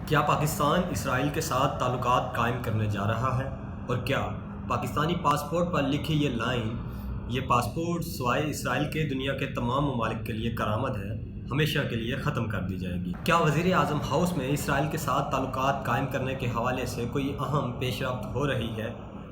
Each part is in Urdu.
کیا پاکستان اسرائیل کے ساتھ تعلقات قائم کرنے جا رہا ہے؟ اور کیا پاکستانی پاسپورٹ پر لکھی یہ لائن یہ پاسپورٹ سوائے اسرائیل کے دنیا کے تمام ممالک کے لیے کرامت ہے ہمیشہ کے لیے ختم کر دی جائے گی؟ کیا وزیر اعظم ہاؤس میں اسرائیل کے ساتھ تعلقات قائم کرنے کے حوالے سے کوئی اہم پیش رفت ہو رہی ہے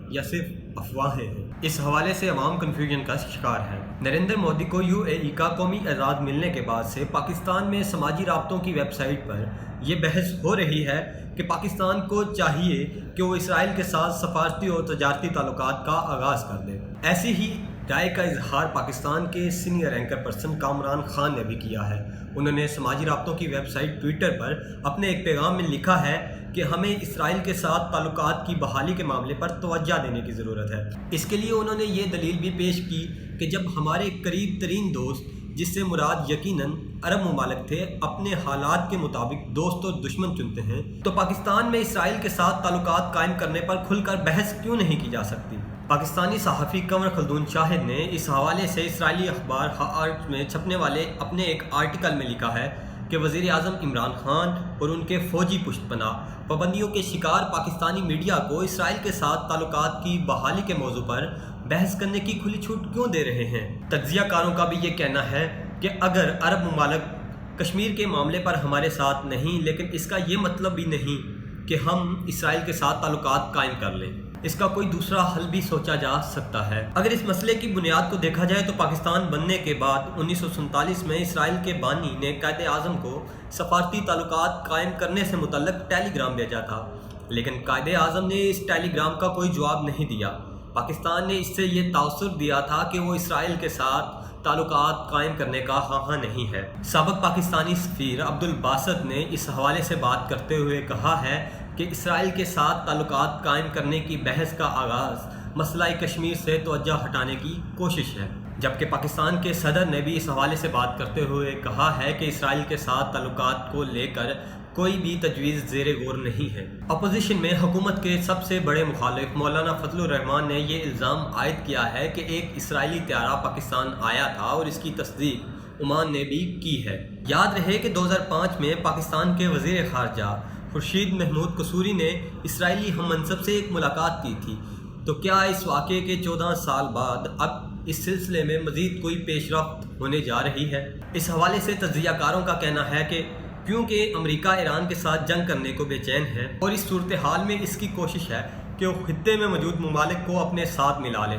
یا صرف افواہیں ہیں؟ اس حوالے سے عوام کنفیوژن کا شکار ہے۔ نریندر مودی کو UAE کا قومی اعزاز ملنے کے بعد سے پاکستان میں سماجی رابطوں کی ویب سائٹ پر یہ بحث ہو رہی ہے کہ پاکستان کو چاہیے کہ وہ اسرائیل کے ساتھ سفارتی اور تجارتی تعلقات کا آغاز کر دے۔ ایسی ہی رائے کا اظہار پاکستان کے senior anchor person Kamran Khan نے بھی کیا ہے۔ انہوں نے سماجی رابطوں کی ویب سائٹ ٹویٹر پر اپنے ایک پیغام میں لکھا ہے کہ ہمیں اسرائیل کے ساتھ تعلقات کی بحالی کے معاملے پر توجہ دینے کی ضرورت ہے۔ اس کے لیے انہوں نے یہ دلیل بھی پیش کی کہ جب ہمارے قریب ترین دوست، جس سے مراد یقیناً عرب ممالک تھے، اپنے حالات کے مطابق دوست اور دشمن چنتے ہیں تو پاکستان میں اسرائیل کے ساتھ تعلقات قائم کرنے پر کھل کر بحث کیوں نہیں کی جا سکتی؟ پاکستانی صحافی قمر خلدون شاہد نے اس حوالے سے اسرائیلی اخبار ہارٹس میں چھپنے والے اپنے ایک آرٹیکل میں لکھا ہے کہ وزیر اعظم عمران خان اور ان کے فوجی پشت پناہ پابندیوں کے شکار پاکستانی میڈیا کو اسرائیل کے ساتھ تعلقات کی بحالی کے موضوع پر بحث کرنے کی کھلی چھوٹ کیوں دے رہے ہیں؟ تجزیہ کاروں کا بھی یہ کہنا ہے کہ اگر عرب ممالک کشمیر کے معاملے پر ہمارے ساتھ نہیں، لیکن اس کا یہ مطلب بھی نہیں کہ ہم اسرائیل کے ساتھ تعلقات قائم کر لیں۔ اس کا کوئی دوسرا حل بھی سوچا جا سکتا ہے۔ اگر اس مسئلے کی بنیاد کو دیکھا جائے تو پاکستان بننے کے بعد 1947 میں اسرائیل کے بانی نے قائد اعظم کو سفارتی تعلقات قائم کرنے سے متعلق ٹیلی گرام بھیجا تھا، لیکن قائد اعظم نے اس ٹیلی گرام کا کوئی جواب نہیں دیا۔ پاکستان نے اس سے یہ تاثر دیا تھا کہ وہ اسرائیل کے ساتھ تعلقات قائم کرنے کا خواہاں نہیں ہے۔ سابق پاکستانی سفیر عبدالباسط نے اس حوالے سے بات کرتے ہوئے کہا ہے کہ اسرائیل کے ساتھ تعلقات قائم کرنے کی بحث کا آغاز مسئلہ کشمیر سے توجہ ہٹانے کی کوشش ہے، جبکہ پاکستان کے صدر نے بھی اس حوالے سے بات کرتے ہوئے کہا ہے کہ اسرائیل کے ساتھ تعلقات کو لے کر کوئی بھی تجویز زیر غور نہیں ہے۔ اپوزیشن میں حکومت کے سب سے بڑے مخالف مولانا فضل الرحمان نے یہ الزام عائد کیا ہے کہ ایک اسرائیلی طیارہ پاکستان آیا تھا اور اس کی تصدیق عمان نے بھی کی ہے۔ یاد رہے کہ 2005 میں پاکستان کے وزیر خارجہ خورشید محمود قصوری نے اسرائیلی ہم منصب سے ایک ملاقات کی تھی۔ تو کیا اس واقعے کے 14 سال بعد اب اس سلسلے میں مزید کوئی پیش رفت ہونے جا رہی ہے؟ اس حوالے سے تجزیہ کاروں کا کہنا ہے کہ کیونکہ امریکہ ایران کے ساتھ جنگ کرنے کو بے چین ہے اور اس صورتحال میں اس کی کوشش ہے کہ وہ خطے میں موجود ممالک کو اپنے ساتھ ملا لے،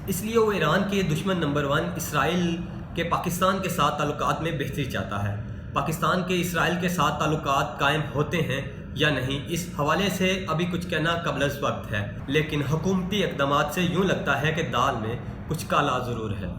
اس لیے وہ ایران کے دشمن نمبر 1 اسرائیل کے پاکستان کے ساتھ تعلقات میں بہتری چاہتا ہے۔ پاکستان کے اسرائیل کے ساتھ تعلقات قائم ہوتے ہیں یا نہیں، اس حوالے سے ابھی کچھ کہنا قبل از وقت ہے، لیکن حکومتی اقدامات سے یوں لگتا ہے کہ دال میں کچھ کالا ضرور ہے۔